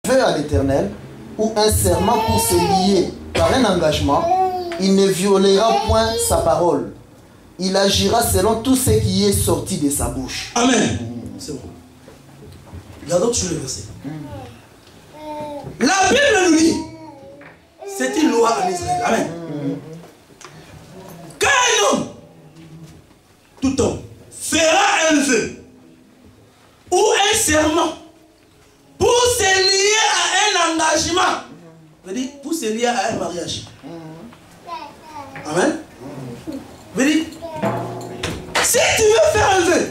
vœu à l'Éternel ou un serment pour se lier par un engagement, il ne violera point sa parole. Il agira selon tout ce qui est sorti de sa bouche. Amen. C'est bon. Regardons toujours le verset. La Bible nous dit, c'est une loi en Israël. Amen. Quand un homme, tout homme, fera un vœu ou un serment pour se lier à un engagement, c'est-à-dire pour se lier à un mariage. Amen. C'est-à-dire, si tu veux faire un vœu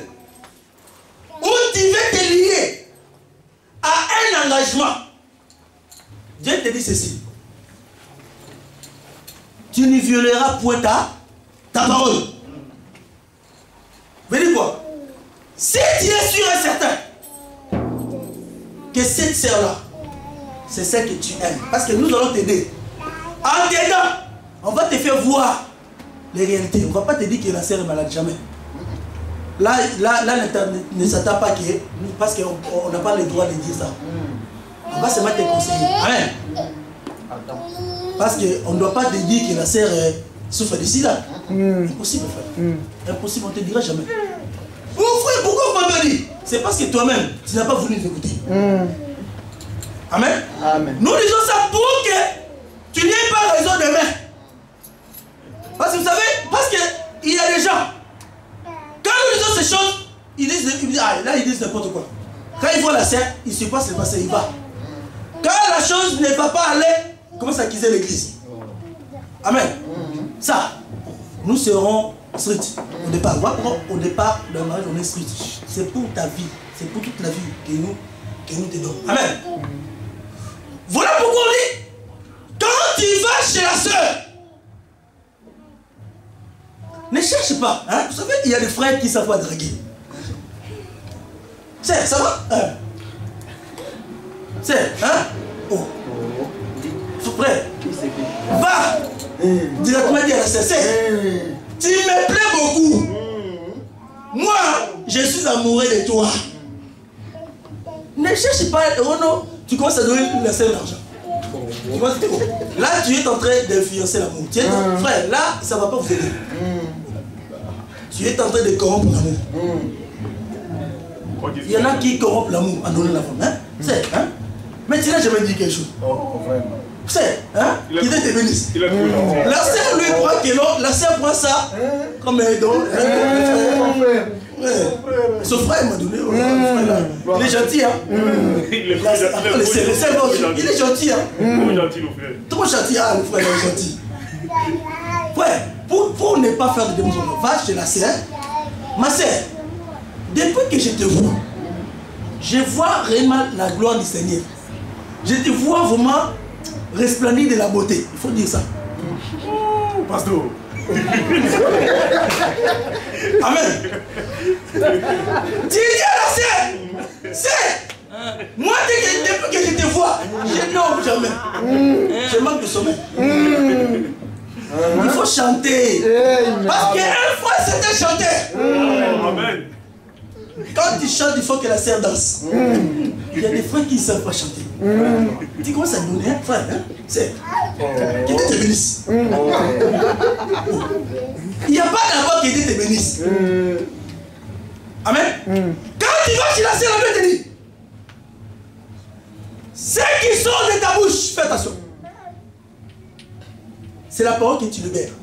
ou tu veux te lier à un engagement, Dieu te dit ceci: tu ne violeras point ta parole. Veut dire quoi? Si tu es sûr et certain que cette sœur-là, c'est celle que tu aimes, parce que nous allons t'aider. En t'aidant, on va te faire voir les réalités. On ne va pas te dire que la sœur est malade, jamais. Là ne s'attend pas que, parce qu'on n'a pas le droit de dire ça. On va seulement te conseiller. Amen. Parce qu'on ne doit pas te dire que la sœur souffre de sida. Impossible, frère. Impossible, on ne te dira jamais. Mon frère, pourquoi on m'a pas dit? C'est parce que toi-même, tu n'as pas voulu nous écouter. Amen. Amen. Nous disons ça pour que tu n'aies pas raison demain. Parce que vous savez, parce qu'il y a des gens, quand nous disons ces choses, ils disent ah, là ils disent n'importe quoi. Quand ils voient la sœur, ils se passent le passé, ils vont. Quand la chose ne va pas aller, ils commencent à accuser l'église. Amen. Ça, nous serons strict au départ. Au départ, le mariage, on est strict. C'est pour ta vie, c'est pour toute la vie que nous te donnons. Amen. Voilà pourquoi on dit, quand tu vas chez la sœur, ne cherche pas. Hein? Vous savez, il y a des frères qui savent pas draguer. C'est, ça va? C'est, hein? Oh. Frère, va directement dire à la sœur, tu me plais beaucoup. Moi, je suis amoureux de toi. Ne cherche pas, oh non, tu commences à donner la sœur l'argent. Là, tu es en train d'influencer l'amour. Frère, là, ça ne va pas vous aider. Tu es en train de corrompre l'amour. Il y en a qui corrompent l'amour en donnant la femme. Hein? C'est, hein? Mais tu n'as jamais dit quelque chose. C'est, hein? Qui te bénisse. La sœur lui croit que non, la sœur prend ça comme un don. Son frère m'a donné. Il est gentil, hein? Il est gentil, hein? Trop gentil, hein? Le frère est gentil. Ouais, pour ne pas faire de démonstration, va chez la sœur. Ma sœur, depuis que je te vois, je vois réellement la gloire du Seigneur. Je te vois vraiment resplendir de la beauté. Il faut dire ça. Pasteur. Amen. Tu dis à la sœur, c'est moi depuis que je te vois, je n'aime jamais. Je manque de sommeil. Il faut chanter. Parce qu'une fois c'était chanter. Amen. Quand tu chantes, il faut que la sœur danse. Il y a des frères qui ne savent pas chanter. Tu commences à donner un frère. Hein? C'est. Qui te bénisse. Il n'y a pas d'abord qui te bénisse. Amen. Quand tu vas chez la sœur, la Bible te dit, ce qui sort de ta bouche, fais attention. C'est la parole que tu libères.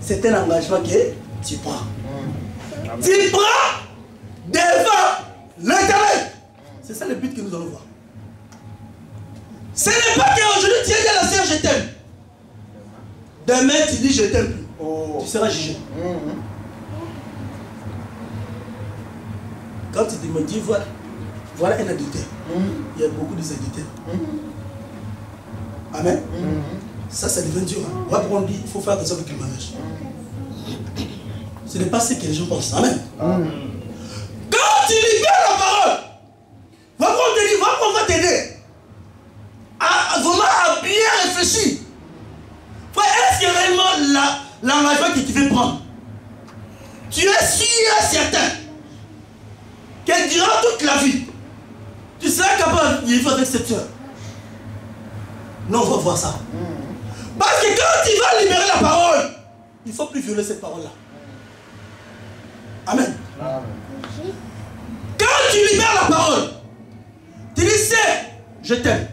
C'est un engagement que tu prends. Tu prends devant l'Éternel. C'est ça le but que nous allons voir. Ce n'est pas qu'aujourd'hui tu dis à la sœur je t'aime. Demain tu dis je t'aime plus. Tu seras jugé. Quand tu me dis voilà un adultère. Il y a beaucoup d'adultères. Amen. Ça devient dur. Hein. On dit il faut faire attention avec le mariage. Ce n'est pas ce que les gens pensent. Amen. Quand tu libères la parole, on va t'aider vraiment à bien réfléchir. Est-ce que réellement l'engagement que tu veux prendre, tu es sûr et certain que durant toute la vie, tu seras capable de vivre avec cette soeur. Non, on va voir ça. Parce que quand tu vas libérer la parole, il ne faut plus violer cette parole-là. Amen. Quand tu libères la parole, tu dis c'est, je t'aime.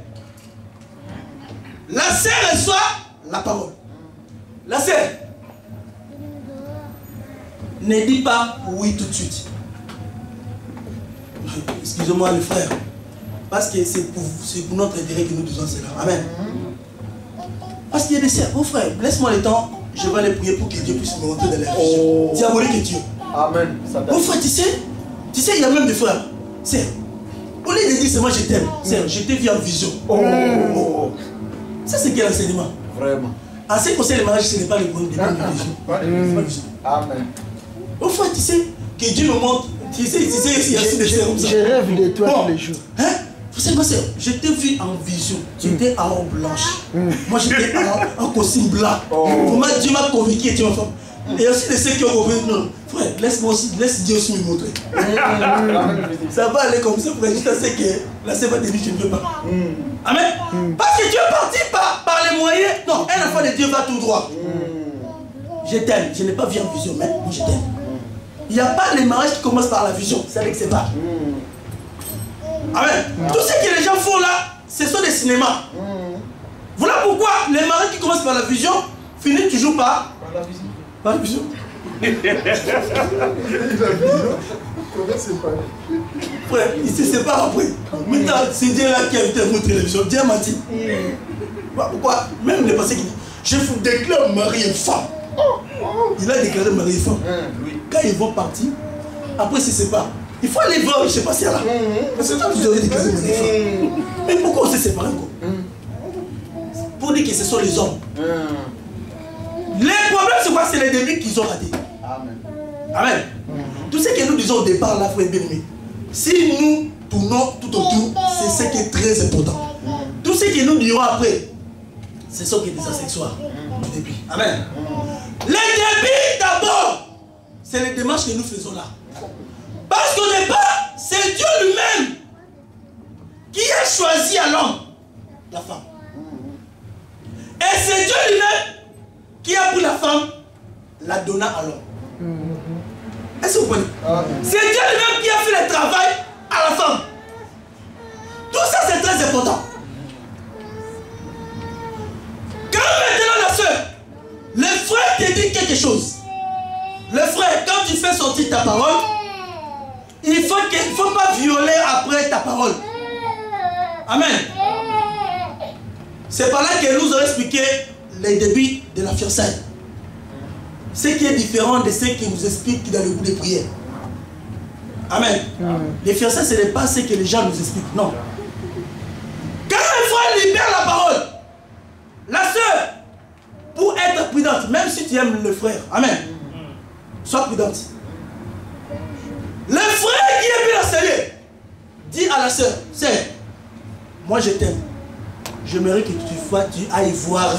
La sœur reçoit la parole. La sœur, ne dis pas oui tout de suite. Excusez-moi les frères. Parce que c'est pour notre intérêt que nous disons cela. Amen. Parce qu'il y a des sœurs. Oh frère, laisse-moi le temps. Je vais aller prier pour que Dieu puisse me rentrer dans la vision. Diabolique est Dieu. Amen. Oh frère, tu sais, il y a même des frères. C'est, au lieu de dire c'est moi je t'aime, c'est je t'ai vu en vision. Ça c'est quel enseignement? Vraiment. En ce qui concerne le mariage, ce n'est pas le bon début de vision. Amen. Oh frère, tu sais, que Dieu me montre. Tu sais, il y a aussi des sœurs comme ça. Je rêve de toi tous les jours. Hein? Vous savez quoi, c'est? Je t'ai vu en vision. Tu étais en robe blanche. Moi, j'étais en costume blanc. Dieu m'a convaincu et tu m'as fait. Et aussi de ceux qui ont compris. Non, frère, laisse Dieu aussi me montrer. Ça va aller comme ça, frère. Je sais que la sœur va te dire je ne veux pas. Amen. Parce que Dieu est parti par les moyens. Non, un enfant de Dieu va tout droit. Je t'aime. Je n'ai pas vu en vision, mais moi je t'aime. Il n'y a pas les mariages qui commencent par la vision. C'est avec que c'est pas. Amen. Tout ce que les gens font là, ce sont des cinémas. Voilà pourquoi les mariages qui commencent par la vision finissent toujours par la vision. Par la vision. Frère, ils se séparent après. Maintenant, c'est Dieu là qui a invité à votre télévision. Dieu m'a dit. Pourquoi? Même le passé qui dit je vous déclare mari et femme. Il a déclaré mari et femme. Quand ils vont partir, après ils se séparent. Il faut aller voir, je ne sais pas si là. Parce que vous aurez déclaré mari et femme. Mais pourquoi on s'est séparés encore? Pour dire que ce sont les hommes. Les problèmes, c'est quoi? C'est les débuts qu'ils ont ratés. Amen. Amen. Tout ce que nous disons au départ, là, frère bien-aimé, si nous tournons tout autour, c'est ce qui est très important. Tout ce que nous dirons après, c'est ce qui est des asexuels. Du début. Amen. Les débuts d'abord, c'est les démarches que nous faisons là. Parce qu'au départ, c'est Dieu lui-même qui a choisi à l'homme la femme. Et c'est Dieu lui-même qui a pris la femme, la donna à l'homme. Est-ce que vous comprenez? C'est Dieu lui-même qui a fait le travail à la femme. Tout ça c'est très important. Quand maintenant la soeur, le frère te dit quelque chose. Le frère, quand tu fais sortir ta parole, il ne faut pas violer après ta parole. Amen. C'est par là que nous allons expliquer les débuts de la fiançailles. Ce qui est différent de ce qui nous explique dans le bout des prières. Amen. Les fiançailles, ce n'est pas ce que les gens nous expliquent. Non. Quand un frère libère la parole, la soeur, pour être prudente, même si tu aimes le frère, amen, sois prudente. Le frère qui est bien installé, dit à la soeur, sœur, moi je t'aime. J'aimerais que tu ailles voir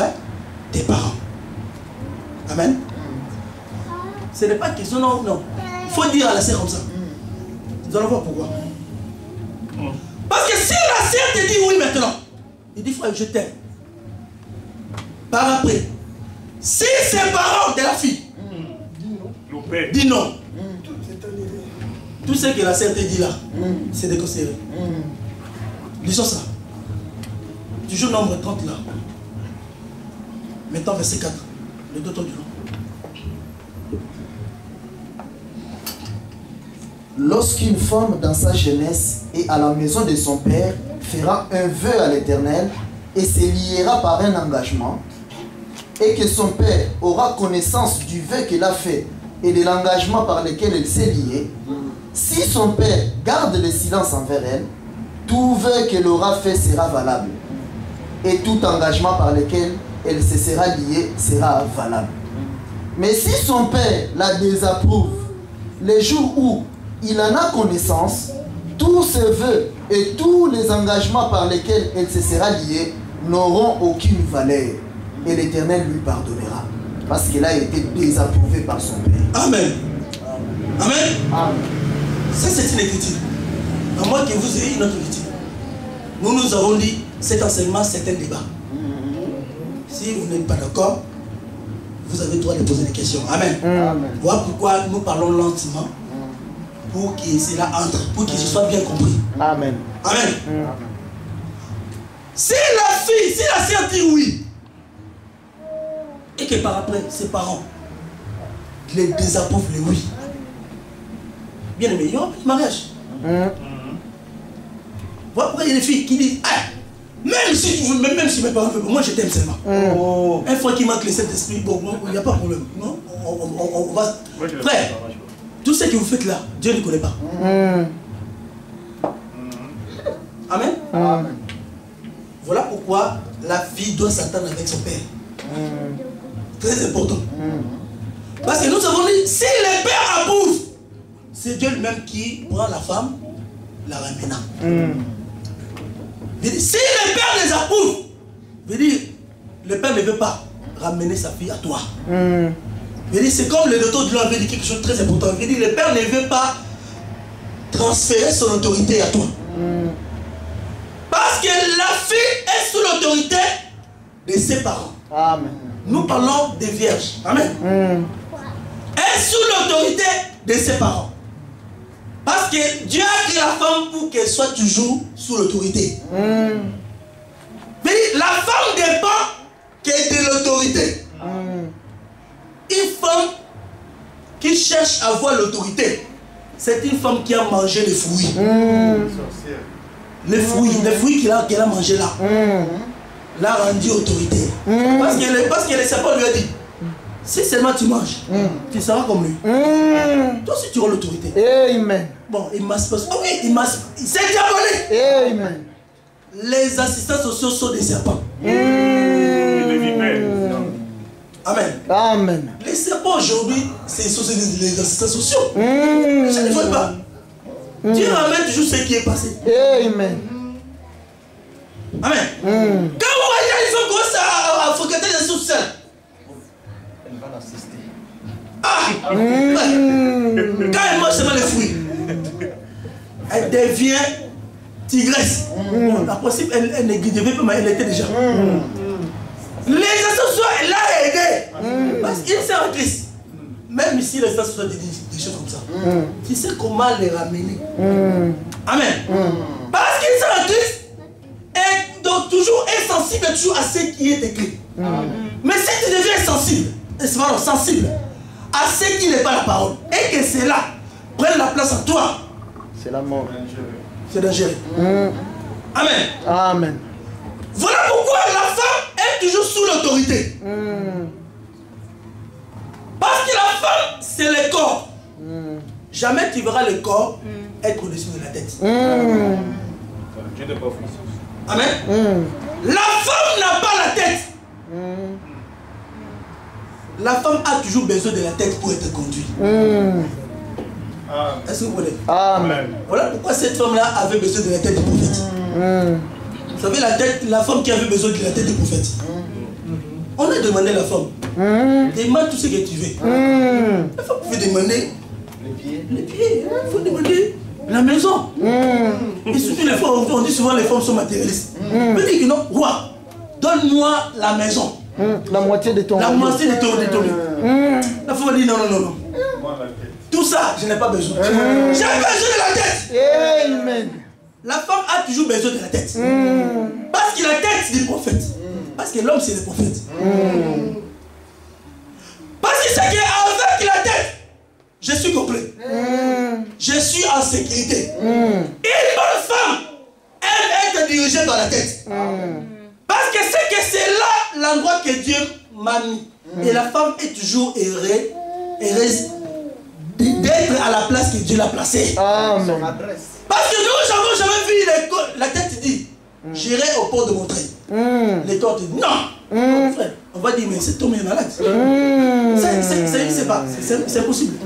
tes parents. Amen. Ce n'est pas question, non, non. Il faut dire à la sœur comme ça. Nous allons voir pourquoi. Parce que si la sœur te dit oui maintenant, il dit frère, je t'aime. Par après, si c'est parents de la fille, dis non. Tout ce que la sœur te dit là, c'est déconseillé. Lisons ça. Toujours nombre 30 là. Maintenant verset 4. Le deux temps du long. Lorsqu'une femme dans sa jeunesse et à la maison de son père fera un vœu à l'Éternel et se liera par un engagement, et que son père aura connaissance du vœu qu'elle a fait et de l'engagement par lequel elle s'est liée, si son père garde le silence envers elle, tout vœu qu'elle aura fait sera valable, et tout engagement par lequel elle se sera liée sera valable. Mais si son père la désapprouve, les jours où il en a connaissance, tous ses vœux et tous les engagements par lesquels elle se sera liée n'auront aucune valeur, et l'Éternel lui pardonnera, parce qu'il a été désapprouvé par son père. Amen. Amen. Amen. Ça c'est une écriture. À moins que vous ayez une autre écriture. Nous avons dit cet enseignement, c'est un débat. Si vous n'êtes pas d'accord, vous avez le droit de poser des questions. Amen. Voilà pourquoi nous parlons lentement pour que cela entre, pour que ce soit bien compris. Amen. Amen. Si la fille, si la sœur dit oui, et que par après, ses parents les désapprouvent le oui, bien aimé, il y aura pas de mariage. Voilà pourquoi il y a des filles qui disent ah, même si mes parents veulent, moi je t'aime seulement. Un fois qu'il manque le Saint-Esprit, bon, il n'y a pas de problème. Non? On va. Frère, tout ce que vous faites là, Dieu ne connaît pas. Amen. Voilà pourquoi la fille doit s'attendre avec son père. Très important. Parce que nous avons dit, si le père approuve, c'est Dieu lui-même qui prend la femme, la ramena. Si le père les approuve, veut dire, le père ne veut pas ramener sa fille à toi. C'est comme le docteur Dulon avait dit quelque chose de très important. Veut dire, le père ne veut pas transférer son autorité à toi. Parce que la fille est sous l'autorité de ses parents. Amen. Nous parlons des vierges. Amen. Elle est sous l'autorité de ses parents. Parce que Dieu a créé la femme pour qu'elle soit toujours sous l'autorité. Mais la femme dépend que de l'autorité. Une femme qui cherche à avoir l'autorité, c'est une femme qui a mangé les fruits. Les fruits qu'elle a mangé là, l'a rendu autorité. Parce que le serpent lui a dit, si seulement tu manges, tu seras comme lui. Toi aussi tu auras l'autorité. Amen. Bon, il m'a pas. Ah oui, il m'a. C'est diabolique. Amen. Les assistants sociaux sont des serpents. Amen. Amen. Les serpents aujourd'hui, c'est les assistants sociaux. Je ne veux pas. Dieu ramène toujours ce qui est passé. Amen. Amen. Quand vous voyez, ils ont commencé à fréquenter les sous-sols. Elle va l'assister. Ah! Quand elle mange seulement les fruits, elle devient tigresse. La possible, elle ne devait pas, mais elle était déjà. Les associations, elle l'a aidé. Parce qu'il s'est en Christ. Même ici, les associations des choses comme ça. Tu sais comment les ramener. Amen. Parce qu'il s'est en Christ. Et donc toujours insensible toujours à ce qui est écrit. Mais si tu deviens sensible à ce qui n'est pas la parole, et que cela prenne la place en toi, c'est la mort. C'est dangereux. Amen. Amen. Voilà pourquoi la femme est toujours sous l'autorité. Parce que la femme, c'est le corps. Jamais tu verras le corps être au-dessus de la tête. Dieu n'est pas fou. Amen. La femme n'a pas la tête. La femme a toujours besoin de la tête pour être conduite. Est-ce que vous voulez? Amen. Voilà pourquoi cette femme-là avait besoin de la tête du prophète. Vous savez, la femme qui avait besoin de la tête du prophète. On a demandé à la femme, demande tout ce que tu veux. La femme pouvait demander les pieds. Il faut demander la maison. Et surtout les femmes, on dit souvent les femmes sont matérialistes. On dit que non, roi, donne-moi la maison. La moitié de ton La moitié de ton La femme dit non. Tout ça, je n'ai pas besoin. J'ai besoin de la tête. Amen. La femme a toujours besoin de la tête. Parce que la tête, c'est le prophète. Parce que l'homme, c'est le prophète. Parce que c'est qu'avec la tête, je suis complet. Je suis en sécurité. Une bonne femme aime être dirigée par la tête. Parce que c'est là l'endroit que Dieu m'a mis. Et la femme est toujours heureuse d'être à la place que Dieu l'a placée. Amen. Parce que nous n'avons jamais vu la tête dit, j'irai au port de mon train. Les corps disent non. Frère, on va dire mais cet homme est malade. C'est impossible.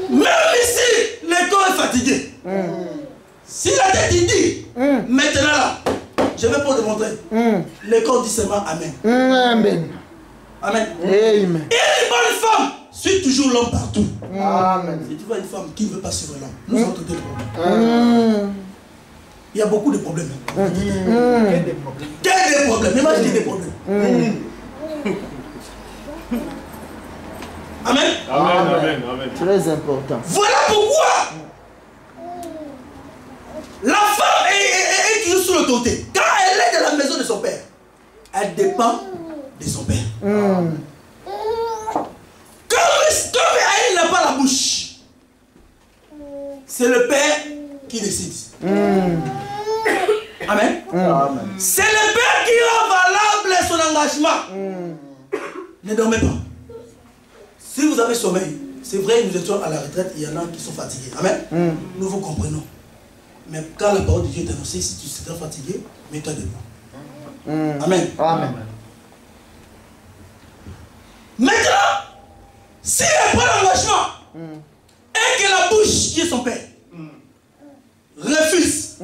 Même ici, le corps est fatigué. Si la tête dit, maintenant là, je vais pour démontrer. Le corps dit seulement Amen. Amen. Amen. Amen. Et une bonne femme suit toujours l'homme partout. Amen. Si tu vois une femme qui ne veut pas suivre l'homme, nous avons tout le problème. il y a beaucoup de problèmes. Quel des problèmes? Quel des problèmes? Imagine des problèmes. Amen. Amen, amen, amen. Très important. Voilà pourquoi la femme est toujours sous l'autorité. Quand elle est dans la maison de son père, elle dépend de son père. Comme elle n'a pas la bouche, c'est le père qui décide. Amen. C'est le père qui rend valable son engagement. Ne dormez pas. Si vous avez sommeil, c'est vrai, nous étions à la retraite, il y en a qui sont fatigués. Amen. Nous vous comprenons. Mais quand la parole de Dieu est annoncée, si tu seras fatigué, mets-toi debout. Amen. Amen. Maintenant, si elle prend l'engagement et que la bouche qui est son père refuse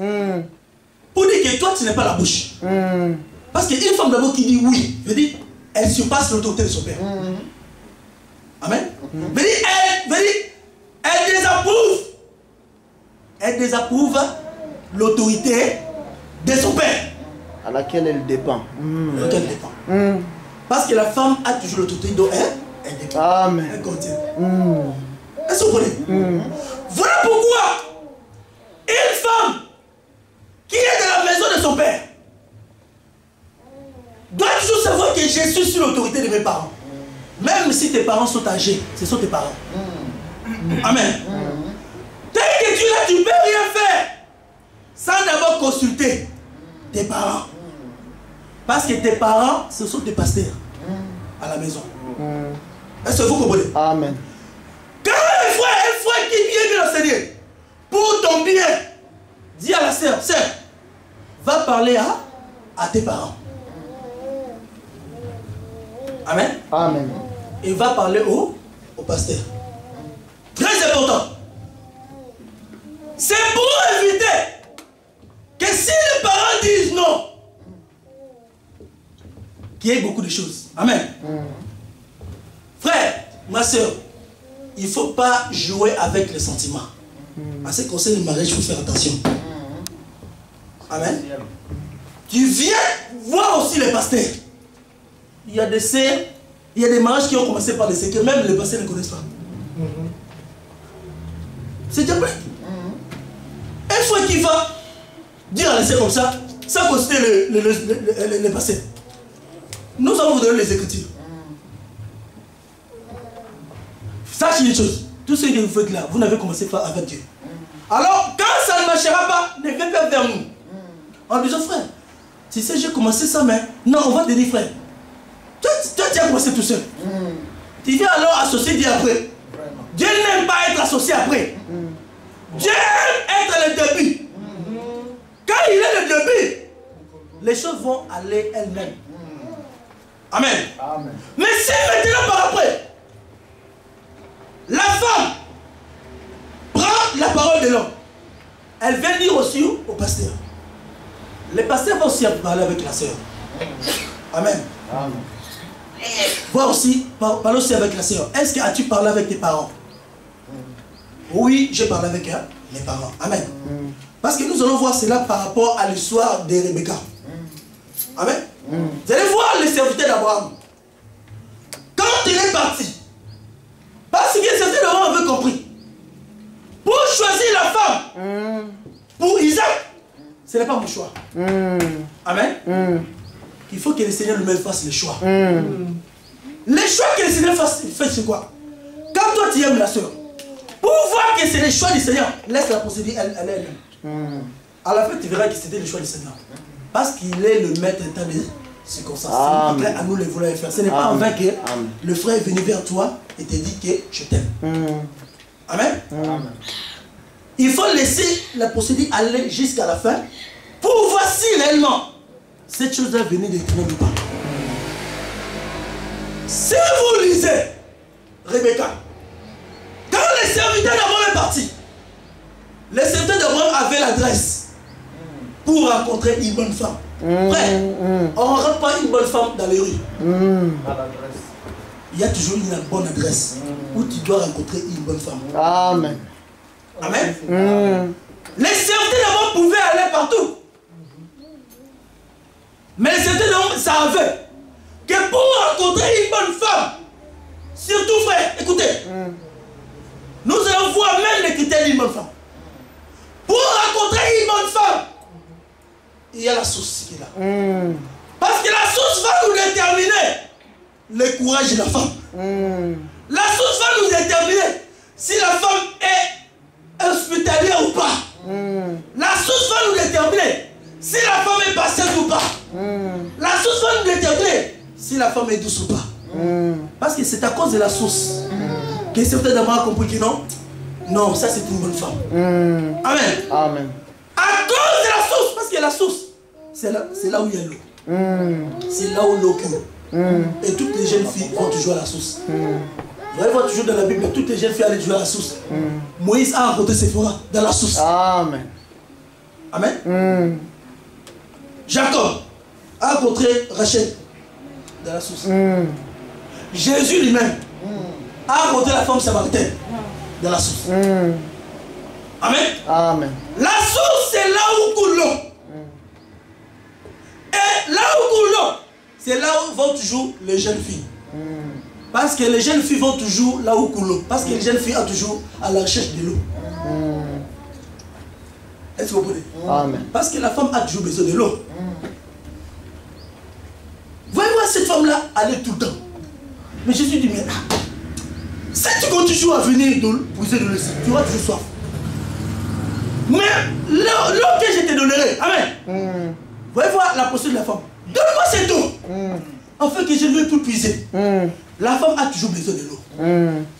pour dire que toi tu n'es pas la bouche. Parce qu'une femme d'abord qui dit oui, je dis, elle surpasse l'autorité de son père. Amen. Elle désapprouve l'autorité de son père. À laquelle elle dépend. Laquelle elle dépend. Parce que la femme a toujours l'autorité dont elle dépend. Amen. Elle continue. Est-ce que vous comprenez? Voilà pourquoi une femme qui est dans la maison de son père doit toujours savoir que je suis sous l'autorité de mes parents. Même si tes parents sont âgés, ce sont tes parents. Amen. Dès que tu es là, tu ne peux rien faire sans d'abord consulter tes parents. Parce que tes parents, ce sont tes pasteurs à la maison. Est-ce que vous comprenez? Amen. Quand un frère qui vient de l'enseigner, pour ton bien, dis à la sœur, sœur, va parler à tes parents. Amen. Amen. Et va parler au pasteur. Très important. C'est pour éviter que si les parents disent non, qu'il y ait beaucoup de choses. Amen. Frère, ma soeur, il ne faut pas jouer avec les sentiments. À ce qui concerne le mariage, il faut faire attention. Amen. Tu viens voir aussi les pasteurs. Il y a des mariages qui ont commencé par des secrets, même les pasteurs ne connaissent pas. C'est diabolique. Un frère qui va dire à l'essai comme ça, sans consulter les pasteurs. Nous allons vous donner les Écritures. Sachez une chose, tout ce que vous faites là, vous n'avez commencé pas avec Dieu. Alors, quand ça ne marchera pas, ne viens pas vers nous. En disant, frère, tu sais, j'ai commencé ça, mais non, on va te dire, frère. Toi, tu as commencé tout seul. Tu viens alors associer Dieu après. Dieu n'aime pas être associé après. Dieu aime être le début. Quand il est le début, les choses vont aller elles-mêmes. Amen. Amen. Mais si maintenant par après, la femme prend la parole de l'homme, elle vient dire aussi au pasteur. Le pasteur va aussi parler avec la sœur. Amen. Amen. Va aussi, parle aussi avec la sœur. Est-ce que as-tu parlé avec tes parents? Oui, j'ai parlé avec mes parents. Amen. Parce que nous allons voir cela par rapport à l'histoire de Rebecca. Amen. Vous allez voir les serviteurs d'Abraham. Quand il est parti, parce que les serviteurs d'Abraham avaient compris, pour choisir la femme pour Isaac, ce n'est pas mon choix. Amen. Il faut que le Seigneur lui-même fasse le choix. Les choix que le Seigneur fait, c'est quoi? Quand toi tu aimes la soeur, pour voir que c'est le choix du Seigneur, laisse la procédure elle-même. À la fin, tu verras que c'était le choix du Seigneur. Parce qu'il est le maître état des circonstances. Après, à nous les vouloir faire. Ce n'est pas en vain que le frère est venu vers toi et te dit que je t'aime. Amen. Il faut laisser la procédure aller jusqu'à la fin pour voir si réellement cette chose-là venait d'Éternel ou pas. Si vous lisez Rebecca, quand les serviteurs d'Abraham est parti, les serviteurs d'Abraham avaient l'adresse pour rencontrer une bonne femme. Frère, on ne rencontre pas une bonne femme dans les rues. Il y a toujours une bonne adresse où tu dois rencontrer une bonne femme. Amen. Amen. Les serviteurs d'abord pouvaient aller partout. Mais les serviteurs d'abord savaient que pour rencontrer une bonne femme, surtout frère, écoutez, nous allons voir même les critères d'une bonne femme. Pour rencontrer une bonne femme, il y a la source qui est là. Parce que la source va nous déterminer le courage de la femme. La source va nous déterminer si la femme est hospitalière ou pas. La source va nous déterminer si la femme est patiente ou pas. La source va nous déterminer si la femme est douce ou pas. Parce que c'est à cause de la source que certains d'abord ont compris que non. Non, ça c'est une bonne femme. Amen. Amen. À cause de la source, parce que la source, c'est là où il y a l'eau. C'est là où l'eau coule. Et toutes les jeunes filles vont toujours à la source. Vous allez voir toujours dans la Bible, toutes les jeunes filles allaient toujours à la source. Moïse a rencontré Séphora dans la source. Amen. Amen. Jacob a rencontré Rachel dans la source. Jésus lui-même a rencontré la femme samaritaine dans la source. Amen. Amen. La source, c'est là où coule l'eau. Et là où coule l'eau, c'est là où vont toujours les jeunes filles. Parce que les jeunes filles vont toujours là où coule l'eau. Parce que les jeunes filles sont toujours à la recherche de l'eau. Est-ce que vous comprenez? Amen. Parce que la femme a toujours besoin de l'eau. Voyez-moi cette femme-là aller tout le temps. Mais Jésus dit, mais si tu continues à venir puiser de l'eau, tu auras toujours soif. Mais l'eau que je te donnerai, amen. Voyez voir la posture de la femme. Donne-moi cette eau. Afin que je ne veux plus puiser. La femme a toujours besoin de l'eau.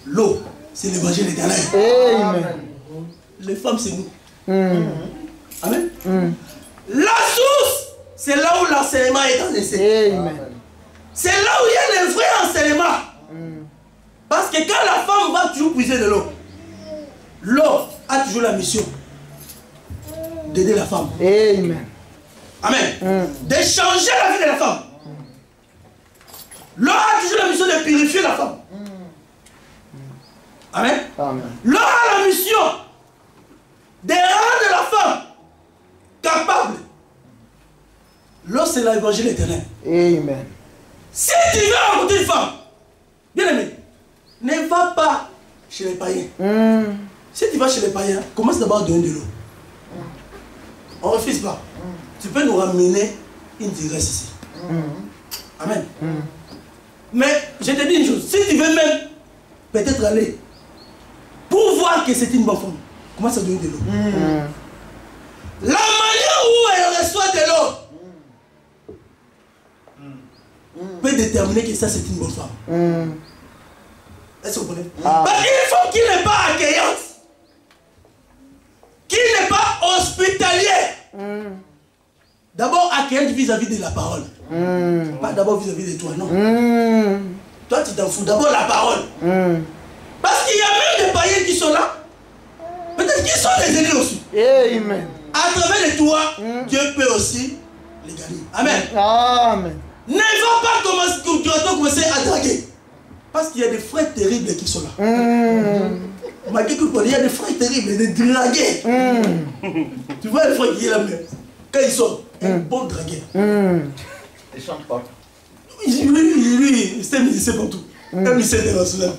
L'eau, c'est l'évangile éternel. Amen. Les femmes, c'est nous. Amen. La source, c'est là où l'enseignement est enseigné. C'est là où il y a le vrai enseignement. Parce que quand la femme va toujours puiser de l'eau, l'eau a toujours la mission d'aider la femme. Amen. Amen. De changer la vie de la femme. L'eau a toujours la mission de purifier la femme. Amen. L'eau a la mission de rendre la femme capable. L'eau, c'est l'évangile éternel. Amen. Si tu veux rencontrer une femme, bien aimé, ne va pas chez les païens. Si tu vas chez les païens, commence d'abord à donner de l'eau. On ne refuse pas. Tu peux nous ramener une digresse ici. Amen. Mais je te dis une chose, si tu veux même peut-être aller pour voir que c'est une bonne femme, commence à donner de l'eau. La manière où elle reçoit de l'eau peut déterminer que ça c'est une bonne femme. Est-ce que vous comprenez? Parce qu'il faut qu'il n'est pas accueillante, qu'il n'est pas hospitalier. D'abord accueillante vis-à-vis de la parole. Pas d'abord vis-à-vis de toi, non. Toi tu t'en fous, d'abord la parole. Parce qu'il y a même des païens qui sont là. Peut-être qu'ils sont des ennemis aussi. Amen. À travers les toi, Dieu peut aussi les gagner. Amen. Amen. Ne va pas commencer à draguer. Parce qu'il y a des frères terribles qui sont là. Il y a des frères terribles, des dragués. Tu vois les frères qui sont là même. Quand ils sont, un bon dragueur. Ils chantent pas. Lui, c'est un musicien partout. Un musicien international.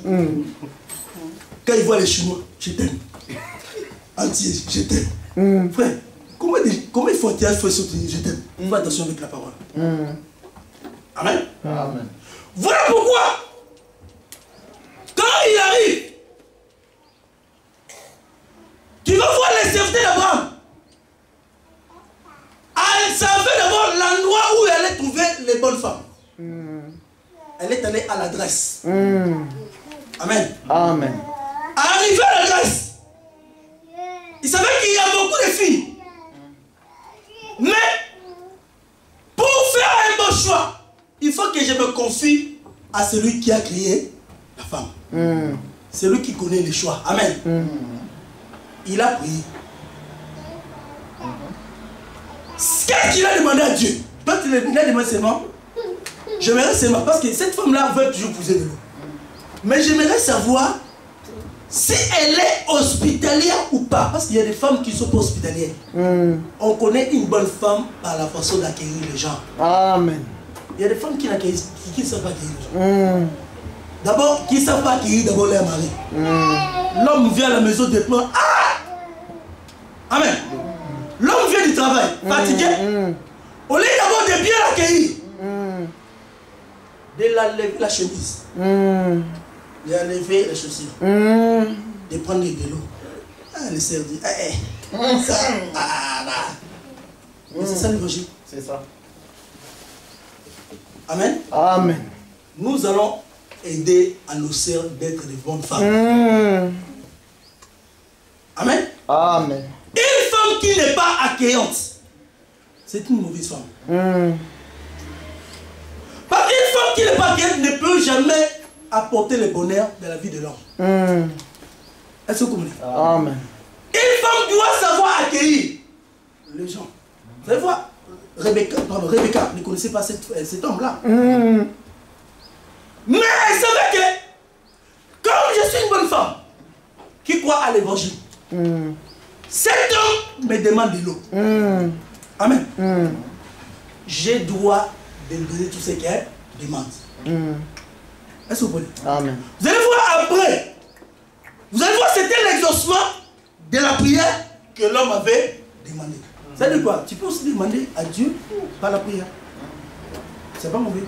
Quand il voit les Chinois, je t'aime. Entier, je t'aime. Frère, comment il faut dire je t'aime? Fais attention avec la parole. Amen. Amen. Voilà pourquoi, quand il arrive, tu vas voir les serviteurs d'Abraham. Elle savait d'abord l'endroit où elle allait trouver les bonnes femmes. Elle est allée à l'adresse. Amen. Amen. Arrivé à l'adresse, il savait qu'il y a beaucoup de filles. Mais pour faire un bon choix, il faut que je me confie à celui qui a créé la femme. Celui qui connaît les choix. Amen. Il a prié. Qu'est-ce qu'il a demandé à Dieu? Toi, tu l'as demandé seulement. J'aimerais seulement, parce que cette femme-là veut toujours poser de l'eau. Mais j'aimerais savoir si elle est hospitalière ou pas. Parce qu'il y a des femmes qui sont pas hospitalières. On connaît une bonne femme par la façon d'accueillir les gens. Amen. Il y a des femmes qui ne savent pas accueillir les gens. D'abord, qui ne savent pas accueillir d'abord leur mari. L'homme vient à la maison de pleurs. Ah! Amen. L'homme vient du travail, fatigué. Au lieu d'abord de bien l'accueillir, de la lever la chemise, de la lever les chaussures, de prendre de l'eau. Ah, le sœur dit, ça, c'est ça l'évangile. C'est ça. Amen. Amen. Nous allons aider à nos sœurs d'être de bonnes femmes. Amen. Amen. Une femme qui n'est pas accueillante, c'est une mauvaise femme. Parce qu'une femme qui n'est pas accueillante ne peut jamais apporter le bonheur dans la vie de l'homme. Est-ce que vous comprenez? Amen. Une femme doit savoir accueillir les gens. Vous allez voir, Rebecca ne connaissait pas cet homme-là. Mais elle savait que, comme je suis une bonne femme qui croit à l'évangile, cet homme me demande de l'eau. Amen. Je dois lui donner tout ce qu'elle demande. Est-ce que vous comprenez? Amen. Vous allez voir après. Vous allez voir, c'était l'exaucement de la prière que l'homme avait demandé. Ça veut dire quoi? Tu peux aussi demander à Dieu par la prière. C'est pas mauvais.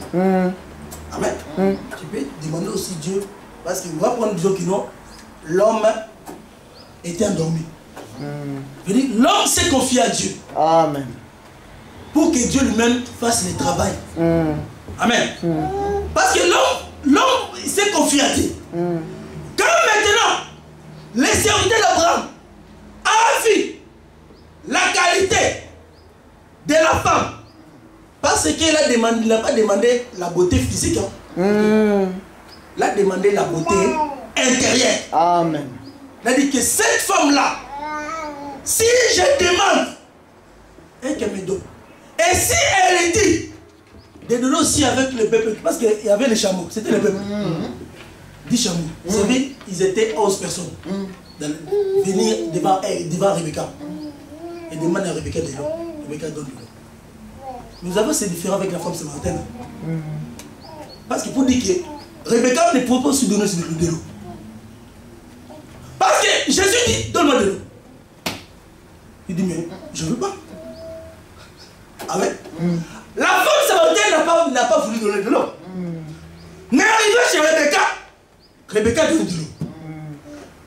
Amen. Tu peux demander aussi Dieu. Parce qu'il va prendre des gens qui n'ont. L'homme était endormi. L'homme s'est confié à Dieu. Amen. Pour que Dieu lui-même fasse le travail. Amen. Parce que l'homme s'est confié à Dieu. Quand maintenant, les serviteurs d'Abraham a vu la qualité de la femme, parce qu'il n'a pas demandé la beauté physique. Il a demandé la beauté intérieure. Amen. Il a dit que cette femme-là, si je demande, et qu'elle me donne. Et si elle dit, de donner aussi avec le peuple, parce qu'il y avait les chameaux, c'était le peuple. 10 chameaux. Vous savez, ils étaient 11 personnes. Venir devant Rebecca. Et demander à Rebecca de l'eau. Rebecca donne de l'eau. Nous avons ces différends avec la femme samaritaine. Parce que pour dire que Rebecca ne pouvait pas se donner de l'eau. Parce que Jésus dit, donne-moi de l'eau. Il dit, mais je ne veux pas. Amen. La femme samaritaine n'a pas voulu donner de l'eau. Mais arrivé chez Rebecca, Rebecca donne de l'eau.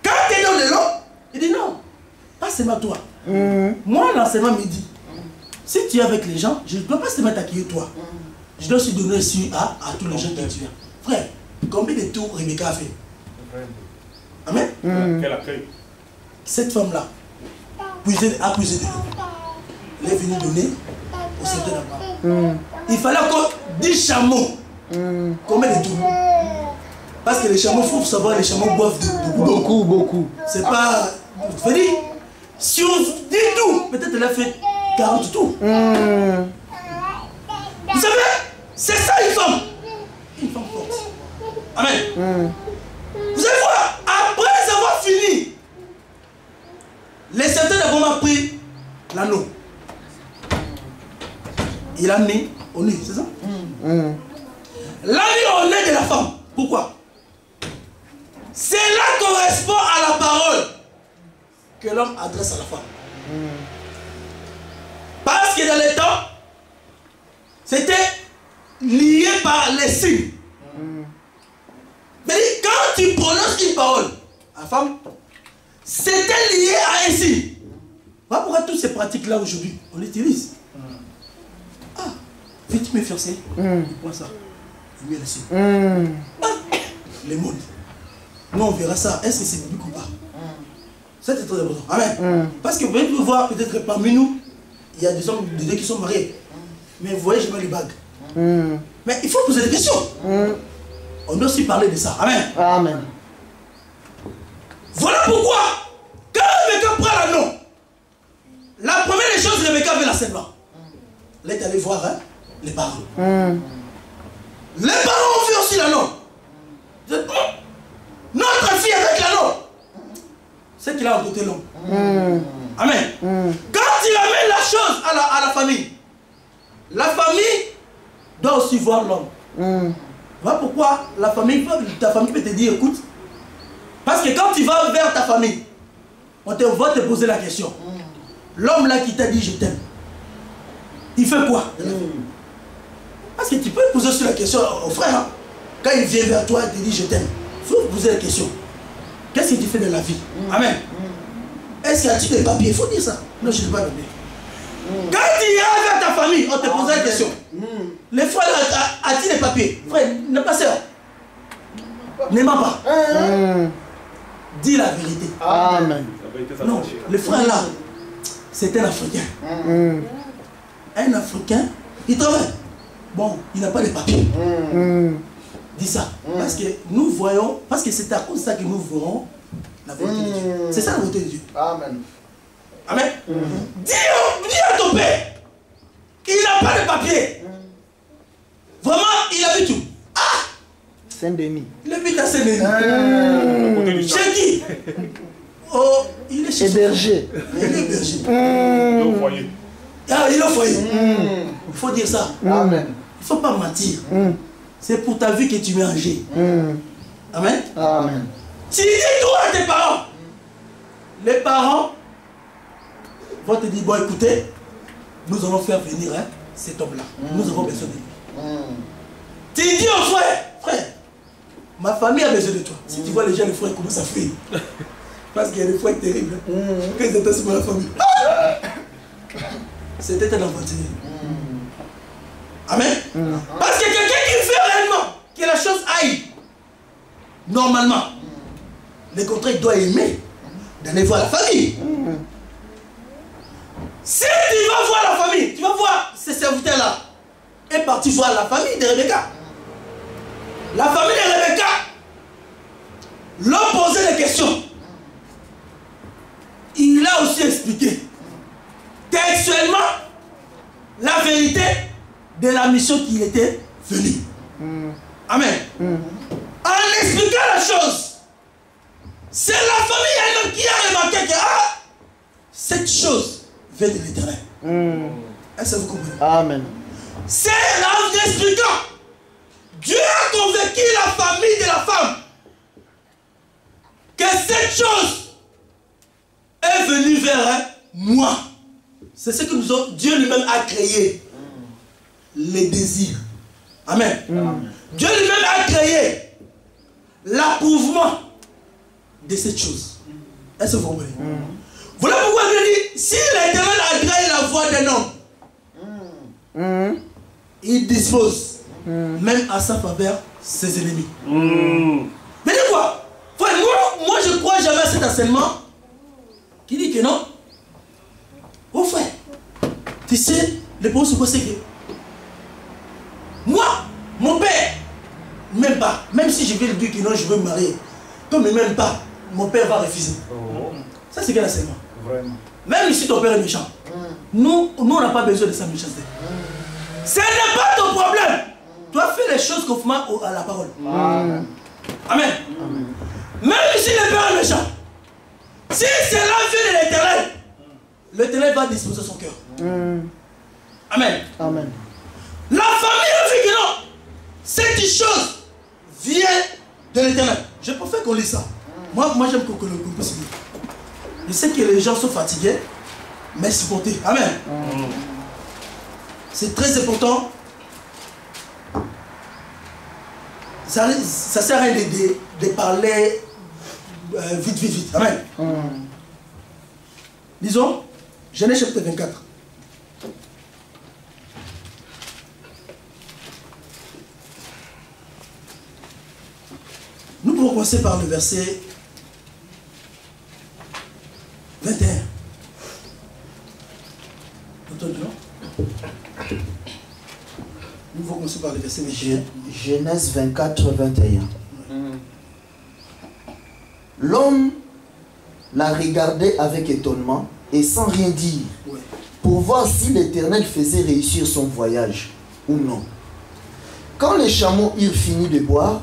Quand tu donnes de l'eau, il dit non, pas seulement toi. Moi, l'enseignement me dit, si tu es avec les gens, je ne dois pas seulement t'accueillir toi. Je dois aussi donner aussi à tous les gens qui tu viens. Frère, combien de tours Rebecca a fait? Amen. Quel accueil. Cette femme-là a puisé de l'eau. Elle est venue donner au secteur d'abord. Il fallait encore 10 chameaux. Combien de tours? Parce que les chameaux, il faut savoir, les chameaux boivent beaucoup. Beaucoup. C'est pas. Vous dire, si on dit tout, peut-être elle a fait 40 tours. Vous savez, c'est ça une femme. Une femme forte. Amen. Vous allez voir, après avoir fini, les certains d'abord ont pris l'anneau. Il a mis au nez, c'est ça? L'a mis au nez de la femme. Pourquoi? Cela correspond à la parole que l'homme adresse à la femme. Parce que dans les temps, c'était lié par les signes. Mais quand tu prononces une parole à la femme, c'était lié à un signe. Voilà pourquoi toutes ces pratiques-là aujourd'hui, on l'utilise. Ah, veux-tu me fiancer? Pourquoi ça? Il met le signe. Les mondes. Nous on verra ça. Est-ce que c'est biblique ou pas? Ça c'est très important. Amen. Parce que vous pouvez voir peut-être que parmi nous, il y a des hommes qui sont mariés. Mais vous voyez jamais les bagues. Mais il faut poser des questions. On doit aussi parler de ça. Amen. Amen. Voilà pourquoi, quand Rebecca prend l'anneau, la première des choses, Rebecca veut l'enseignement. Elle est allée voir les parents. Les parents ont vu aussi l'anneau. Notre fille avec l'anneau. qu'il a ôté l'homme. Amen. Quand il amène la chose à la famille doit aussi voir l'homme. Voilà pourquoi ta famille peut te dire, écoute, parce que quand tu vas vers ta famille, on va te poser la question. L'homme là qui t'a dit je t'aime, il fait quoi? Parce que tu peux poser sur la question au frère. Hein. Quand il vient vers toi et te dit je t'aime, il faut poser la question. Qu'est-ce que tu fais de la vie? Amen. Est-ce qu'il y a-t-il des papiers? Il faut dire ça. Non, je ne l'ai pas donné. Quand tu iras vers ta famille, on te pose la question. Les frères, a-t-il des papiers? Frère, ne pas sœur. N'aime pas. Dis la vérité. Amen. Non, le frère là, c'est un Africain. Un Africain, il travaille. Bon, il n'a pas de papiers. Dis ça. Parce que nous voyons, parce que c'est à cause de ça que nous voyons la volonté de Dieu. C'est ça la volonté de Dieu. Amen. Amen. Dis à ton père, il n'a pas de papier. Vraiment, il a vu tout. Ah! Saint-Denis. Il habite à Saint-Denis. Chez qui? Oh, il est chez Hébergé. Il est hébergé. Il est au foyer. Ah, il est au foyer. Il faut dire ça. Amen. Il ne faut pas mentir. C'est pour ta vie que tu mets en jeu. Amen. Amen. Tu dis toi à tes parents. Les parents vont te dire, bon écoutez, nous allons faire venir cet homme-là. Nous avons besoin de lui. Tu dis au frère, ma famille a besoin de toi. Si tu vois les gens, les frères commencent à fuir. Parce qu'il y a des frères terribles. Quand ils étaient sur la famille. C'était un aventurier. Amen. Parce que quelqu'un qui fait réellement que la chose aille normalement, le contraire, il doit aimer d'aller voir la famille. Si tu vas voir la famille, tu vas voir ces serviteurs-là et parti voir la famille de Rebecca. La famille de Rebecca leur posé des questions. Il a aussi expliqué textuellement la vérité de la mission qu'il était venu. Amen. En expliquant la chose, c'est la famille elle-même qui a remarqué que cette chose vient de l'Éternel. Est-ce que vous comprenez? Amen. C'est en expliquant. Dieu a convaincu la famille de la femme que cette chose est venue vers moi. C'est ce que Dieu lui-même a créé. Les désirs. Amen. Dieu lui-même a créé l'approuvement de cette chose. Est-ce que vous comprenez? Voilà pourquoi Dieu dit, si l'Éternel agrée la voix d'un homme, il dispose même à sa faveur ses ennemis. Mais dis quoi? Moi je crois jamais à cet enseignement qui dit que non. Oh frère, tu sais, le problème c'est quoi? C'est que moi, mon père, même pas, même si je vais lui dire que non, je veux me marier, comme il ne m'aime pas, mon père va refuser. Ça c'est quel enseignement? Vraiment. Même si ton père est méchant, nous on n'a pas besoin de sa méchanceté. Ce n'est pas ton problème. Tu as fait les choses conformément à la parole. Amen. Amen. Même si le père est méchant, si c'est la vie de l'Éternel, l'Éternel va disposer son cœur. Amen. Amen. La famille a vu que non, cette chose vient de l'Éternel. Je préfère qu'on lise ça. Moi j'aime qu'on le puisse lire. Je sais que les gens sont fatigués, mais supportés. Amen. C'est très important. Ça ne sert à rien de parler vite. Amen. Disons, Genèse chapitre 24. Nous pouvons commencer par le verset 21. Nous pouvons commencer par le verset 21. Genèse 24, 21. L'homme la regardait avec étonnement et sans rien dire, pour voir si l'Éternel faisait réussir son voyage ou non. Quand les chameaux eurent fini de boire,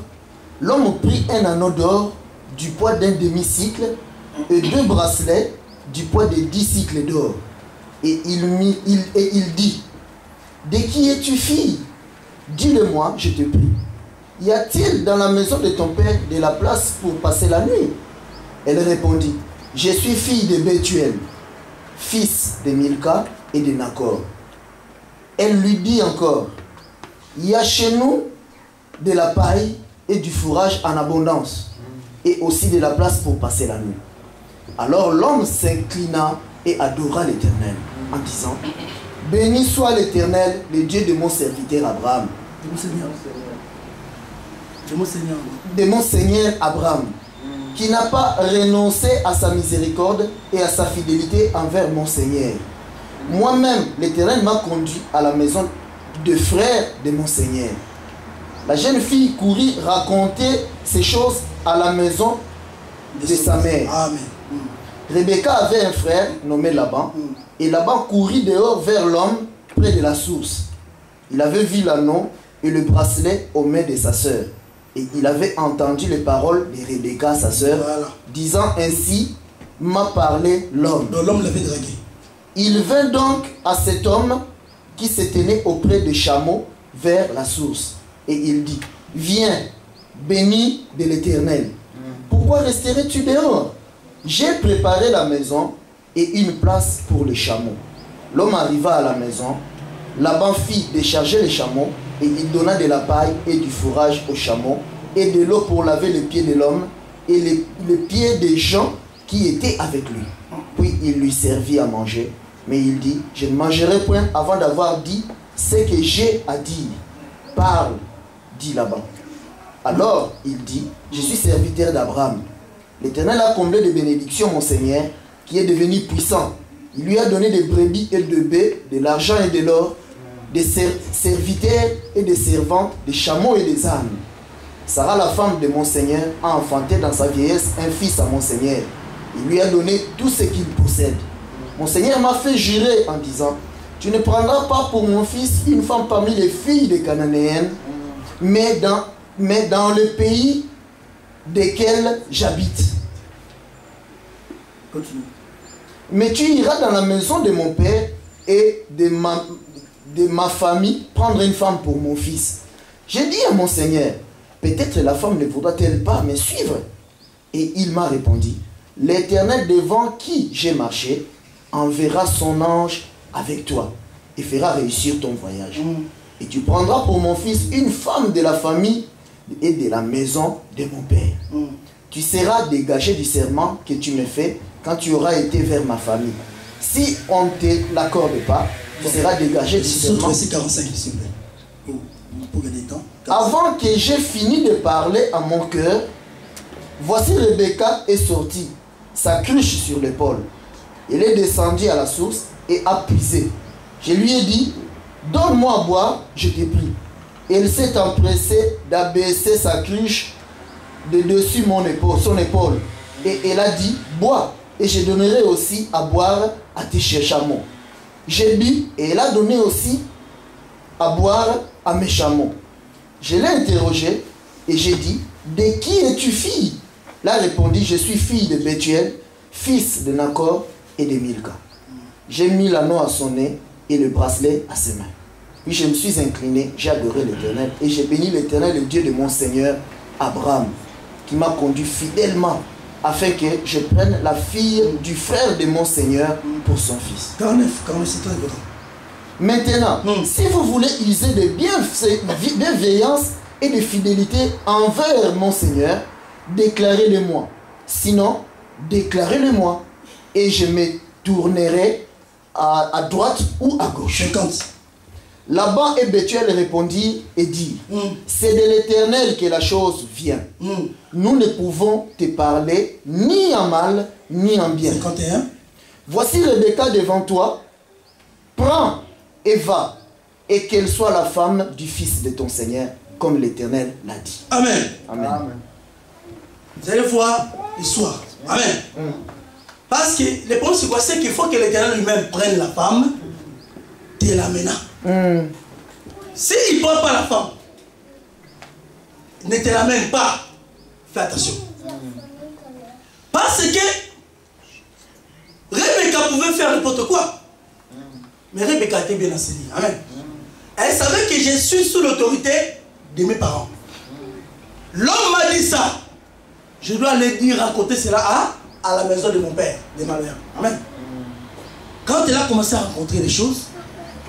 l'homme prit un anneau d'or du poids d'un demi-cycle et 2 bracelets du poids de 10 cycles d'or. Et il dit, de qui es-tu fille? Dis-le-moi, je te prie. Y a-t-il dans la maison de ton père de la place pour passer la nuit? Elle répondit, je suis fille de Bethuel, fils de Milka et de Nacor. Elle lui dit encore, il y a chez nous de la paille et du fourrage en abondance, et aussi de la place pour passer la nuit. Alors l'homme s'inclina et adora l'Éternel, en disant, béni soit l'Éternel, le Dieu de mon serviteur Abraham. De mon Seigneur Abraham, qui n'a pas renoncé à sa miséricorde et à sa fidélité envers mon Seigneur. Moi-même, l'Éternel m'a conduit à la maison de frères de mon Seigneur. La jeune fille courut raconter ces choses à la maison de sa mère. Amen. Rebecca avait un frère nommé Laban, et Laban courut dehors vers l'homme près de la source. Il avait vu l'anneau et le bracelet aux mains de sa sœur. Et il avait entendu les paroles de Rebecca, sa sœur, voilà, disant ainsi, m'a parlé l'homme. L'homme l'avait dragué. Il vint donc à cet homme qui se tenait auprès des chameaux vers la source. Et il dit, viens, béni de l'Éternel. Pourquoi resterais-tu dehors? J'ai préparé la maison et une place pour les chameaux. L'homme arriva à la maison. Laban fit décharger les chameaux et il donna de la paille et du fourrage aux chameaux et de l'eau pour laver les pieds de l'homme et les pieds des gens qui étaient avec lui. Puis il lui servit à manger. Mais il dit, je ne mangerai point avant d'avoir dit ce que j'ai à dire. Parle, dit Laban. Alors il dit, je suis serviteur d'Abraham. L'Éternel a comblé de bénédictions mon Seigneur, qui est devenu puissant. Il lui a donné des brebis et des bœufs, de l'argent et de l'or, des serviteurs et des servantes, des chameaux et des ânes. Sarah, la femme de mon Seigneur, a enfanté dans sa vieillesse un fils à mon Seigneur. Il lui a donné tout ce qu'il possède. Mon Seigneur m'a fait jurer en disant, tu ne prendras pas pour mon fils une femme parmi les filles des Cananéennes, mais dans le pays desquels j'habite. Continue. Mais tu iras dans la maison de mon père et de ma famille prendre une femme pour mon fils. J'ai dit à mon Seigneur, peut-être la femme ne voudra-t-elle pas me suivre? Et il m'a répondu, l'Éternel devant qui j'ai marché enverra son ange avec toi et fera réussir ton voyage. Et tu prendras pour mon fils une femme de la famille et de la maison de mon père. Tu seras dégagé du serment que tu me fais quand tu auras été vers ma famille. Si on ne te l'accorde pas, tu seras dégagé du serment. 45, s'il vous plaît. Pour gagner du temps. Avant que j'ai fini de parler à mon cœur, voici Rebecca est sortie, sa cruche sur l'épaule. Elle est descendue à la source et a puisé. Je lui ai dit, donne-moi à boire, je te prie. Elle s'est empressée d'abaisser sa cruche de dessus son épaule. Et elle a dit, bois, et je donnerai aussi à boire à tes chameaux. J'ai bu, et elle a donné aussi à boire à mes chameaux. Je l'ai interrogée, et j'ai dit, de qui es-tu fille? Elle a répondu, je suis fille de Bethuel, fils de Nacor et de Milka. J'ai mis l'anneau à son nez et le bracelet à ses mains. Puis je me suis incliné, j'ai adoré l'Éternel et j'ai béni l'Éternel, le Dieu de mon Seigneur Abraham, qui m'a conduit fidèlement afin que je prenne la fille du frère de mon Seigneur pour son fils. 49, c'est très important. Maintenant, si vous voulez user de bienveillance et de fidélité envers mon Seigneur, déclarez-le-moi. Sinon, déclarez-le-moi et je me tournerai à droite ou à gauche. 50. Laban et Bethuel répondirent et dirent, c'est de l'Éternel que la chose vient. Nous ne pouvons te parler ni en mal, ni en bien. 51. Voici Rebecca devant toi, prends et va, et qu'elle soit la femme du fils de ton Seigneur, comme l'Éternel l'a dit. Amen. Amen. Amen. Vous allez voir l'histoire. Amen. Parce que le problème c'est quoi? C'est qu'il faut que l'Éternel lui-même prenne la femme, te l'amène. S'il ne prend pas la femme, ne te l'amène pas, fais attention. Parce que Rebecca pouvait faire n'importe quoi. Mais Rebecca était bien enseignée. Amen. Elle savait que je suis sous l'autorité de mes parents. L'homme m'a dit ça. Je dois aller dire, raconter cela à la maison de mon père, de ma mère. Amen. Quand elle a commencé à rencontrer les choses,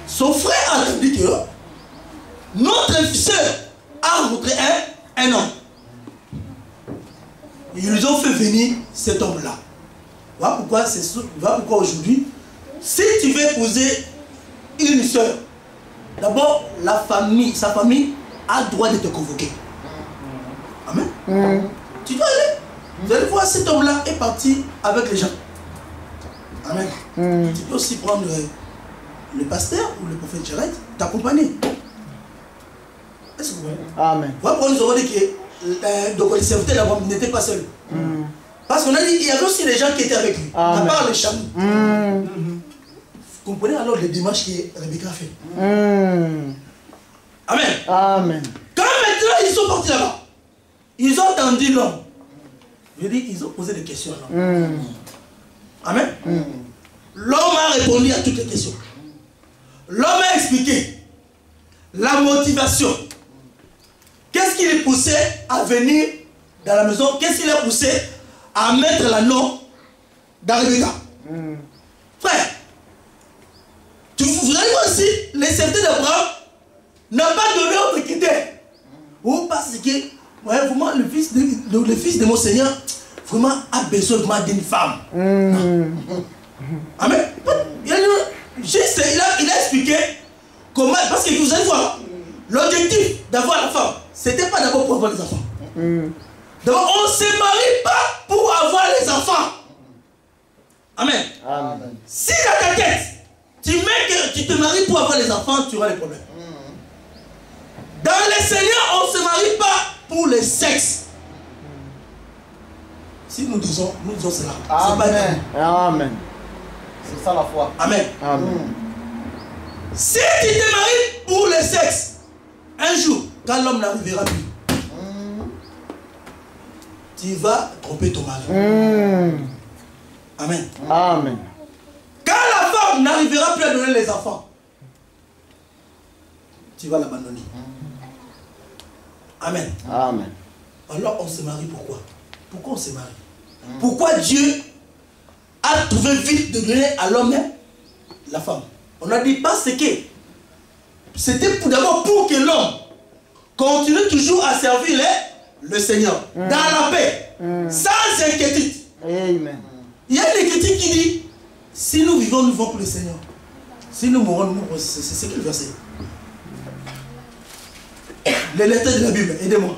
son frère a dit que notre soeur a rencontré un homme. Ils lui ont fait venir cet homme-là. Voilà pourquoi aujourd'hui, si tu veux épouser une soeur, d'abord, sa famille a le droit de te convoquer. Amen. Tu dois aller. Vous allez voir, cet homme-là est parti avec les gens. Amen. Tu peux aussi prendre le pasteur ou le prophète Jared, t'accompagner. Est-ce que vous voyez? Amen. Voilà pourquoi nous avons dit que les serviteurs n'étaient pas seuls. Parce qu'on a dit qu'il y avait aussi des gens qui étaient avec lui. À part les chameaux. Vous comprenez alors les démarches que Rebecca a fait. Amen. Amen. Quand maintenant ils sont partis là-bas, ils ont entendu l'homme. Je dis, ils ont posé des questions. Amen. L'homme a répondu à toutes les questions. L'homme a expliqué la motivation. Qu'est-ce qui les poussait à venir dans la maison? Qu'est-ce qui les poussait à mettre l'anneau dans Rebecca? Frère, vous allez voir aussi, les serviteurs d'Abraham n'ont pas donné autre critère. Ou parce que ouais, vraiment, le fils de mon Seigneur vraiment a besoin d'une femme. Amen. Il a expliqué comment, parce que vous allez voir, l'objectif d'avoir la femme, c'était pas d'abord pour avoir les enfants. D'abord, on ne se marie pas pour avoir les enfants. Amen. Amen. Si dans ta tête, tu mets que tu te maries pour avoir les enfants, tu auras des problèmes. Dans le Seigneur, on ne se marie pas pour le sexe. Si nous disons cela. Amen. Amen. C'est ça la foi. Amen. Amen. Si tu te maries pour le sexe, un jour, quand l'homme n'arrivera plus, tu vas tromper ton mari. Amen. Amen. Quand la femme n'arrivera plus à donner les enfants, tu vas l'abandonner. Amen. Amen. Alors on se marie pourquoi? Pourquoi on se marie? Pourquoi Dieu a trouvé vite de donner à l'homme la femme? On a dit parce que c'était d'abord pour que l'homme continue toujours à servir le Seigneur dans la paix, sans inquiétude. Amen. Il y a une critique qui dit si nous vivons, nous vivons pour le Seigneur. Si nous mourons, nous mourons. C'est quel verset? Les lettres de la Bible, aidez-moi.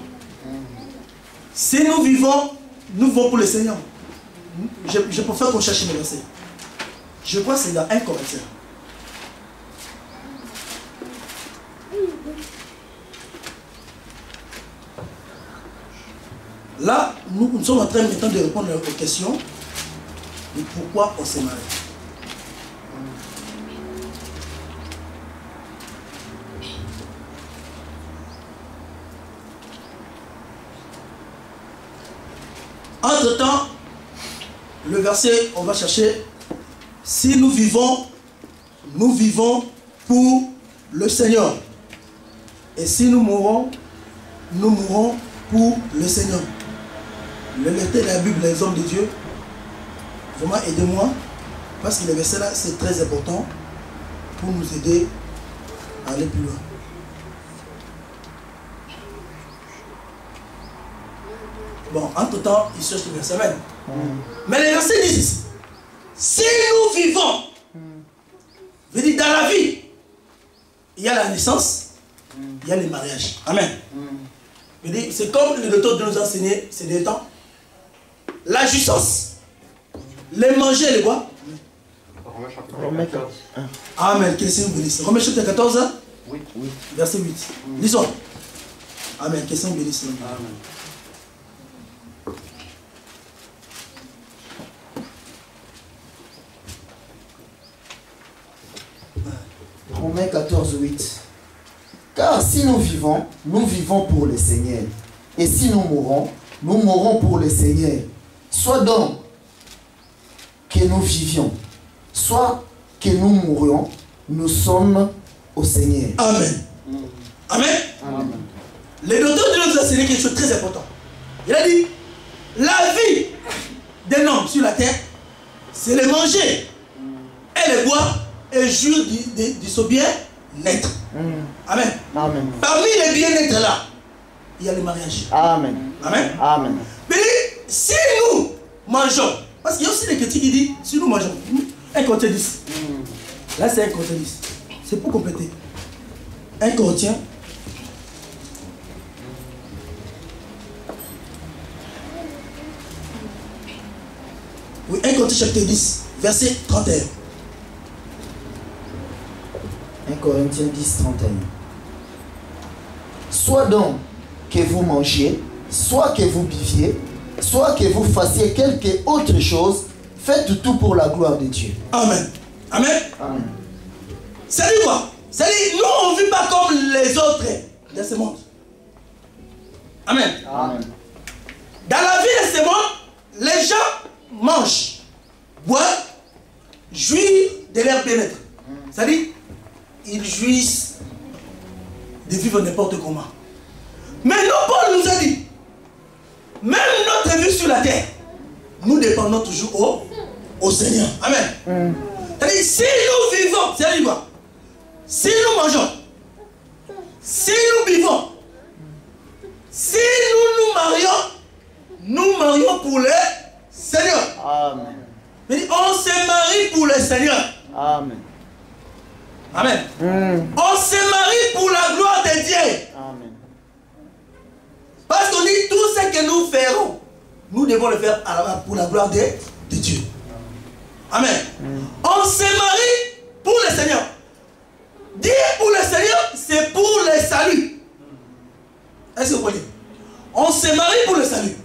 Si nous vivons pour le Seigneur. Je préfère qu'on cherche les versets. Je crois que c'est dans 1 Corinthiens. Là, nous sommes en train maintenant de répondre aux questions de pourquoi on s'est marié. Entre-temps, le verset, on va chercher. Si nous vivons pour le Seigneur. Et si nous mourons pour le Seigneur. Le lecteur de la Bible, les hommes de Dieu, vraiment aidez-moi, parce que le verset là, c'est très important pour nous aider à aller plus loin. Bon, entre-temps, il cherche le verset même. Mais les versets disent ici, si nous vivons, je veux dire, dans la vie, il y a la naissance, il y a le mariage. Amen. C'est comme le docteur de nous enseigner ces deux temps. La jouissance, les manger, les quoi? Romains 14. Amen. Question bénisse. Romains chapitre 14, oui. Verset 8. Lisons. Amen. Question bénisse. Amen. Romains 14, 8. Car si nous vivons pour le Seigneur. Et si nous mourons pour le Seigneur. Soit donc que nous vivions, soit que nous mourions, nous sommes au Seigneur. Amen. Amen. Amen. Le docteur de nous a enseigné quelque chose de très important. Il a dit, la vie d'un homme sur la terre, c'est le manger et le boire et jouir de son bien-être. Amen. Amen. Parmi les bien-être là, il y a le mariage. Amen. Amen. Amen. Mais si nous mangeons, parce qu'il y a aussi des critiques qui disent, si nous mangeons, un Corinthiens 10. Là c'est un Corinthiens 10. C'est pour compléter. Un Corinthiens. Oui, 1 Corinthiens chapitre 10, verset 31. 1 Corinthiens 10, 31. Soit donc que vous mangiez, soit que vous buviez, soit que vous fassiez quelque autre chose, faites tout pour la gloire de Dieu. Amen. Amen. Amen. C'est-à-dire quoi? C'est-à-dire, nous on ne vit pas comme les autres de ce monde. Amen. Amen. Dans la vie de ce monde, les gens mangent, boivent, jouissent de leur bien-être. C'est-à-dire, ils jouissent de vivre n'importe comment. Mais nous, Paul nous a dit, même notre vie sur la terre, nous dépendons toujours au Seigneur. Amen. C'est-à-dire, si nous vivons, c'est-à-dire quoi? Si nous mangeons, si nous vivons, si nous marions pour le Seigneur. Amen. On se marie pour le Seigneur. Amen. Amen. On se marie pour la gloire de Dieu. Amen. Parce qu'on dit tout ce que nous ferons, nous devons le faire pour la gloire de Dieu. Amen. On se marie pour le Seigneur. Dire pour le Seigneur, c'est pour le salut. Est-ce que vous voyez? On se marie pour le salut.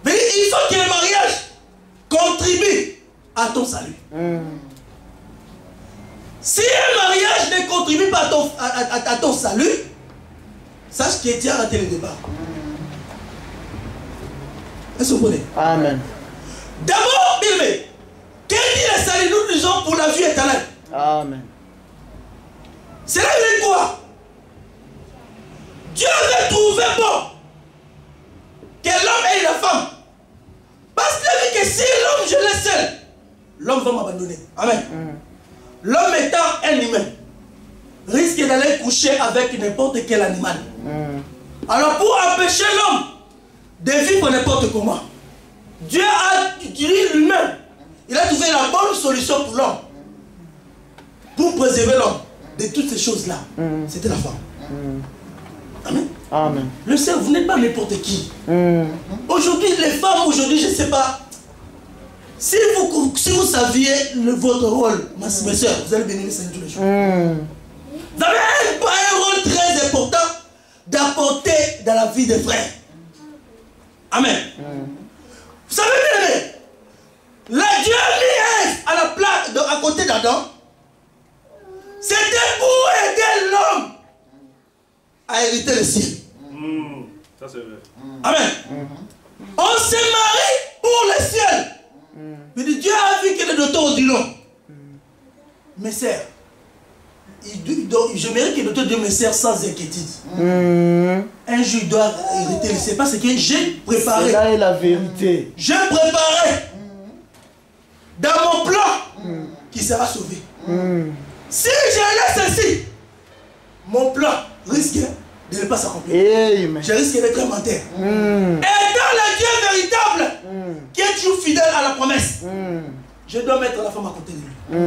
Mais il faut que le mariage contribue à ton salut. Si un mariage ne contribue pas à ton salut, sache que tu as raté le débat. Est-ce que vous voyez? Amen. D'abord, bien aimé, qu'est-ce que dit le salut? Nous disons pour la vie éternelle. Amen. Cela veut dire quoi? Dieu avait trouvé bon que l'homme ait la femme. Parce qu'il a dit que si l'homme je laisse seul, l'homme va m'abandonner. Amen. L'homme étant un humain, risque d'aller coucher avec n'importe quel animal. Alors pour empêcher l'homme de vivre n'importe comment, Dieu a utilisé lui-même. Il a trouvé la bonne solution pour l'homme. Pour préserver l'homme de toutes ces choses-là. C'était la femme. Amen. Amen. Le Seigneur, vous n'êtes pas n'importe qui. Aujourd'hui, les femmes, aujourd'hui, je ne sais pas. Si vous saviez votre rôle, ma soeur, vous allez bénir le Seigneur tous les jours. Vous avez un rôle très important d'apporter dans la vie des frères. Amen. Vous savez bien, le Dieu mis Ève à la place, à côté d'Adam, c'était pour aider l'homme à hériter le ciel. Ça c'est vrai. Amen. On se marie pour le ciel. Mais Dieu a vu que le docteur dit non. Mes sœurs, je mérite que le docteur dise mes sœurs sans inquiétude. Un jour il doit hériter le ciel parce que j'ai préparé. Cela est la vérité. J'ai préparé dans mon plan qui sera sauvé. Si je laisse ainsi, mon plan risque de ne pas s'accomplir. Je risque d'être un menteur. Et dans le Dieu véritable, qui est toujours fidèle à la promesse, je dois mettre la femme à côté de lui.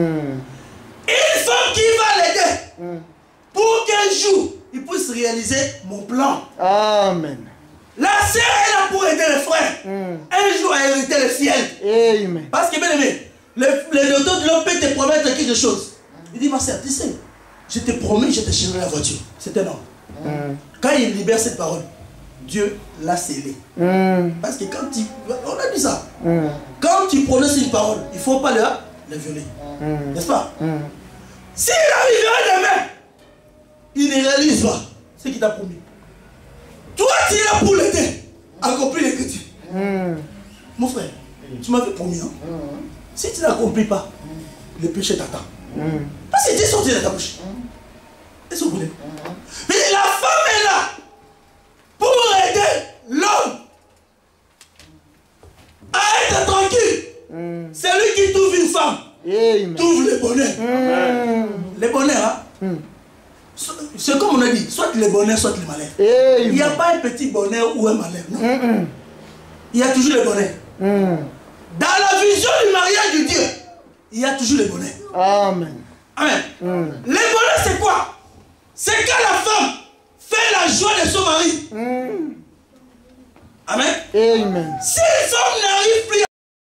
Une femme qui va l'aider pour qu'un jour il puisse réaliser mon plan. Amen. La sœur est là pour aider les frères. Un jour à hériter le ciel. Amen. Parce que bien aimé, le docteur de l'homme peut te promettre quelque chose. Il dit, ma sœur, tu sais, je te promets, je te changerai la voiture. C'est un homme. Quand il libère cette parole, Dieu l'a scellée. Parce que quand on a dit ça, quand tu prononces une parole, il ne faut pas le violer. N'est-ce pas? S'il arrivera demain, il ne réalise pas ce qu'il t'a promis. Toi, tu es là pour l'aider. Accomplir l'écriture. Mon frère, tu m'avais promis, hein? Si tu n'accomplis pas, le péché t'attend. Parce que Dieu est sorti de ta bouche. Est-ce que vous voulez? Mais la femme est là pour aider l'homme à être tranquille. C'est lui qui trouve une femme. Trouve le bonheur. Le bonheur, hein? C'est comme on a dit, soit le bonheur, soit le malheur. Il n'y a pas un petit bonheur ou un malheur. Non. Il y a toujours le bonheur. Dans la vision du mariage de Dieu, il y a toujours le bonheur. Amen. Amen. Le bonheur, c'est quoi? C'est quand la femme fait la joie de son mari. Amen. Amen. Si les hommes n'arrivent plus